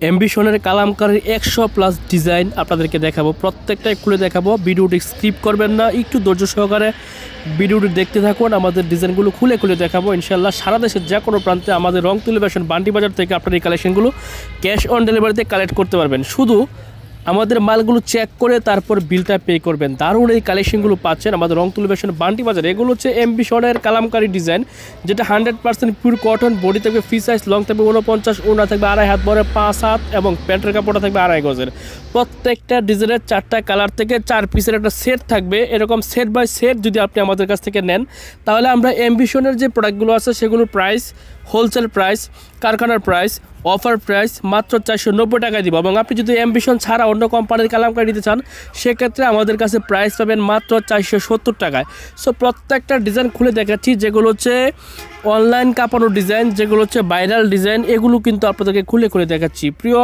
অ্যাম্বিশনের কালামকারীর 100+ design আপনাদেরকে দেখাবো, প্রত্যেকটাই খুলে দেখাবো। ভিডিওটি স্কিপ করবেন না, একটু ধৈর্য সহকারে ভিডিওটি দেখতে থাকুন। আমাদের ডিজাইনগুলো খুলে খুলে দেখাবো ইনশাল্লাহ। সারা দেশের যে কোনো প্রান্তে আমাদের রংতুলি ফ্যাশন বান্টি বাজার থেকে আপনার এই কালেকশনগুলো ক্যাশ অন ডেলিভারিতে কালেক্ট করতে পারবেন। শুধু আমাদের মালগুলো চেক করে তারপর বিলটা পে করবেন। দারুণ এই কালেকশনগুলো পাচ্ছেন আমাদের রংতুলি ফ্যাশন বান্টি বাজার। এগুলো হচ্ছে অ্যাম্বিশনের কালামকারী ডিজাইন, যেটা 100% পিওর কটন। বডি থাকবে ফ্রি সাইজ, লং থাকবে 49, ওড়না থাকবে 2.5 হাত বড় 5 হাত এবং প্যান্টের কাপড়টা থাকবে 2.5 গজের। প্রত্যেকটা ডিজাইনের 4টা কালার থেকে 4 পিসের একটা সেট থাকবে। এরকম সেট বাই সেট যদি আপনি আমাদের কাছ থেকে নেন, তাহলে আমরা অ্যাম্বিশনের যে প্রোডাক্টগুলো আছে সেগুলোর প্রাইস হোলসেল প্রাইস, কারখানার প্রাইস, অফার প্রাইস মাত্র 490 টাকায় দিব। এবং আপনি যদি অ্যাম্বিশন ছাড়া অন্য কোম্পানির কালামকারী নিতে চান, সেক্ষেত্রে আমাদের কাছে প্রাইস পাবেন মাত্র 470 টাকায়। সো প্রত্যেকটা ডিজাইন খুলে দেখাচ্ছি, যেগুলো হচ্ছে অনলাইন কাঁপানো ডিজাইন, যেগুলো হচ্ছে ভাইরাল ডিজাইন, এগুলো কিন্তু আপনাদেরকে খুলে খুলে দেখাচ্ছি। প্রিয়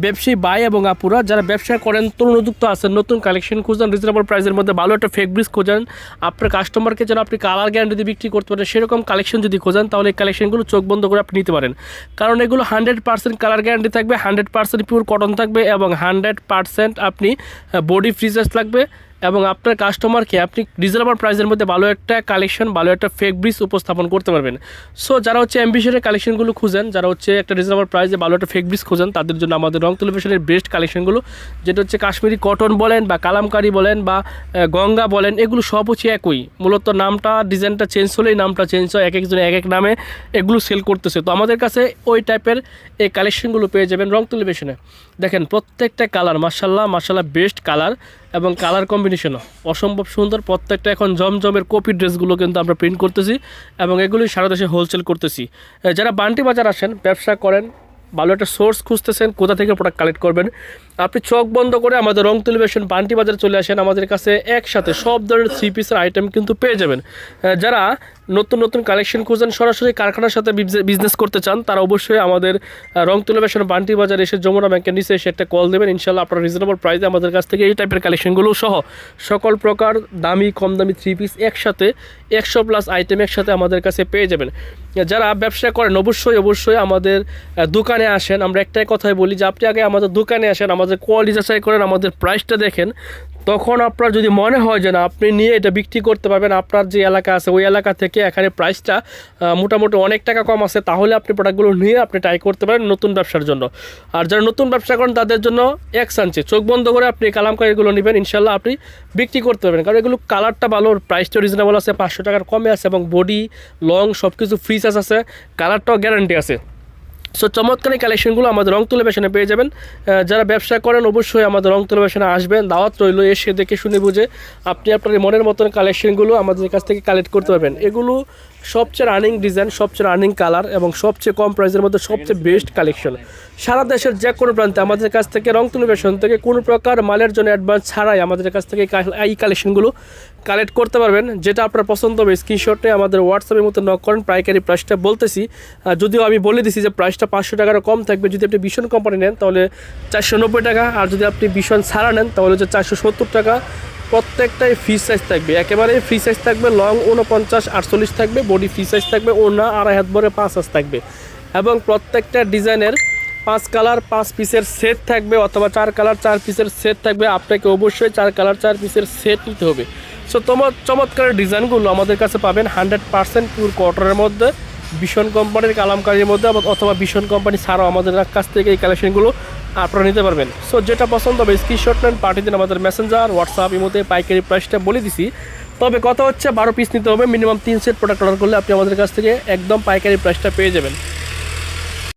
ব্যবসায়ী ভাই এবং আপুরা, যারা ব্যবসা করেন, তরুণ উদ্যোক্তা আছেন, নতুন কালেকশন খুঁজেন, রিজনেবল প্রাইসের মধ্যে ভালো একটা ফেব্রিক্স খোঁজেন, আপনার কাস্টমারকে যেন আপনি কালার গ্যারান্টি দিয়ে বিক্রি করতে পারেন, সেরকম কালেকশন যদি খোঁজেন, তাহলে এই কালেকশনগুলো চোখ বন্ধ করে আপনি নিতে পারেন। কারণ এগুলো 100% কালার গ্যারান্টি থাকবে, 100% পিওর কটন থাকবে এবং 100% আপনি বডি ফ্রি সাইজ থাকবে। এবং আপনার কাস্টমারকে আপনি রিজনেবল প্রাইসের মধ্যে ভালো একটা কালেকশন, ভালো একটা ফেব্রিক্স উপস্থাপন করতে পারবেন। সো যারা হচ্ছে অ্যাম্বিশনের কালেকশনগুলো খুঁজেন, যারা হচ্ছে একটা রিজনেবল প্রাইসে ভালো একটা ফেব্রিক্স খুঁজেন, তাদের জন্য আমাদের রংতুলি ফ্যাশনের বেস্ট কালেকশনগুলো, যেটা হচ্ছে কাশ্মীরি কটন বলেন বা কালামকারি বলেন বা গঙ্গা বলেন, এগুলো সব হচ্ছে একই। মূলত নামটা ডিজাইনটা চেঞ্জ হলেই নামটা চেঞ্জ হয়, এক একজন এক এক নামে এগুলো সেল করতেছে। তো আমাদের কাছে ওই টাইপের এই কালেকশনগুলো পেয়ে যাবেন রংতুলি ফ্যাশনে। দেখেন প্রত্যেকটা কালার মাশাল্লাহ মাশাল্লাহ বেস্ট কালার এবং কালার কম্বিনেশনও অসম্ভব সুন্দর। প্রত্যেকটা এখন জমজমের কপি ড্রেসগুলো কিন্তু আমরা প্রিন্ট করতেছি এবং এগুলি সারা দেশে হোলসেল করতেছি। যারা বান্টি বাজার আসেন, ব্যবসা করেন, ভালো একটা সোর্স খুঁজতেছেন, কোথা থেকে প্রোডাক্ট কালেক্ট করবেন, আপনি চোখ বন্ধ করে আমাদের রংতুলি ফ্যাশন বান্টি বাজারে চলে আসেন। আমাদের কাছে একসাথে সব ধরনের 3 পিসের আইটেম কিন্তু পেয়ে যাবেন। যারা নতুন নতুন কালেকশন খুঁজেন, সরাসরি কারখানার সাথে বিজনেস করতে চান, তারা অবশ্যই আমাদের রংতুলি ফ্যাশন বান্টি বাজার এসে যমুনা ব্যাংকের নিচে এসে একটা কল দেবেন। ইনশাল্লাহ আপনারা রিজনেবল প্রাইসে আমাদের কাছ থেকে এই টাইপের কালেকশনগুলো সহ সকল প্রকার দামি কম দামি 3 পিস একসাথে 100+ আইটেম একসাথে আমাদের কাছে পেয়ে যাবেন। যারা ব্যবসা করেন অবশ্যই আমাদের দোকানে আসেন। আমরা একটাই কথাই বলি যে আপনি আগে আমাদের দোকানে আসেন, আমাদের কোয়ালিটি যাচাই করেন, আমাদের প্রাইসটা দেখেন। তখন আপনার যদি মনে হয় যে না আপনি নিয়ে এটা বিক্রি করতে পারবেন, আপনার যে এলাকা আছে ওই এলাকা থেকে এখানে প্রাইসটা মোটামুটি অনেক টাকা কম আছে, তাহলে আপনি প্রোডাক্টগুলো নিয়ে আপনি ট্রাই করতে পারেন নতুন ব্যবসার জন্য। আর যারা নতুন ব্যবসা করেন তাদের জন্য এক চান্সে চোখ বন্ধ করে আপনি কালামকারীগুলো নেবেন, ইনশাল্লাহ আপনি বিক্রি করতে পারবেন। কারণ এগুলো কালারটা ভালো, প্রাইসটা রিজনেবল আছে, 500 টাকার কমে আছে এবং বডি লং সব কিছু ফ্রি সাইজ আছে, কালারটাও গ্যারান্টি আছে। সো চমৎকার এই কালেকশনগুলো আমাদের রংতুলি ফ্যাশনে পেয়ে যাবেন। যারা ব্যবসা করেন অবশ্যই আমাদের রংতুলি ফ্যাশনে আসবেন, দাওয়াত রইল, এসে দেখে শুনে বুঝে আপনি আপনার মনের মতন কালেকশনগুলো আমাদের কাছ থেকে কালেক্ট করতে পারবেন। এগুলো সবচেয়ে রানিং ডিজাইন, সবচেয়ে রানিং কালার এবং সবচেয়ে কম প্রাইসের মধ্যে সবচেয়ে বেস্ট কালেকশন। সারা দেশের যে কোনো প্রান্তে আমাদের কাছ থেকে রংতুলি ফ্যাশন থেকে কোনো প্রকার মালের জন্য অ্যাডভান্স ছাড়াই আমাদের কাছ থেকে এই কালেকশনগুলো কালেক্ট করতে পারবেন। যেটা আপনার পছন্দ হবে স্ক্রিনশটে আমাদের হোয়াটসঅ্যাপের মতো নক করেন। পাইকারি প্রাইসটা বলতেছি, যদিও আমি বলে দিছি যে প্রাইসটা 500 টাকার কম থাকবে। যদি আপনি ভীষণ কোম্পানি নেন তাহলে 490 টাকা, আর যদি আপনি ভীষণ ছাড়া নেন তাহলে হচ্ছে 470 টাকা। প্রত্যেকটাই ফ্রি সাইজ থাকবে, একেবারে ফ্রি সাইজ থাকবে। লং 49, 48 থাকবে, বডি ফ্রি সাইজ থাকবে, ওড়না 2.5 হাত বড় 5 হাত থাকবে এবং প্রত্যেকটা ডিজাইনের 5 কালার 5 পিসের সেট থাকবে অথবা 4 কালার 4 পিসের সেট থাকবে। আপনাকে অবশ্যই 4 কালার 4 পিসের সেট নিতে হবে। সো চমৎকার ডিজাইনগুলো আমাদের কাছে পাবেন 100% পিওর কটনের মধ্যে, ভীষণ কোম্পানির কালামকারীর মধ্যে অথবা ভীষণ কোম্পানি ছাড়াও আমাদের কাছ থেকে এই কালেকশনগুলো আপনারা নিতে পারবেন। সো যেটা পছন্দ হবে স্ক্রিনশট নেন, পাঠিয়ে দিন আমাদের মেসেঞ্জার হোয়াটসঅ্যাপ ইমোতে। পাইকারি প্রাইসটা বলে দিছি, তবে কথা হচ্ছে 12 পিস নিতে হবে, মিনিমাম 3 সেট প্রোডাক্ট অর্ডার করলে আপনি আমাদের কাছ থেকে একদম পাইকারি প্রাইসটা পেয়ে যাবেন।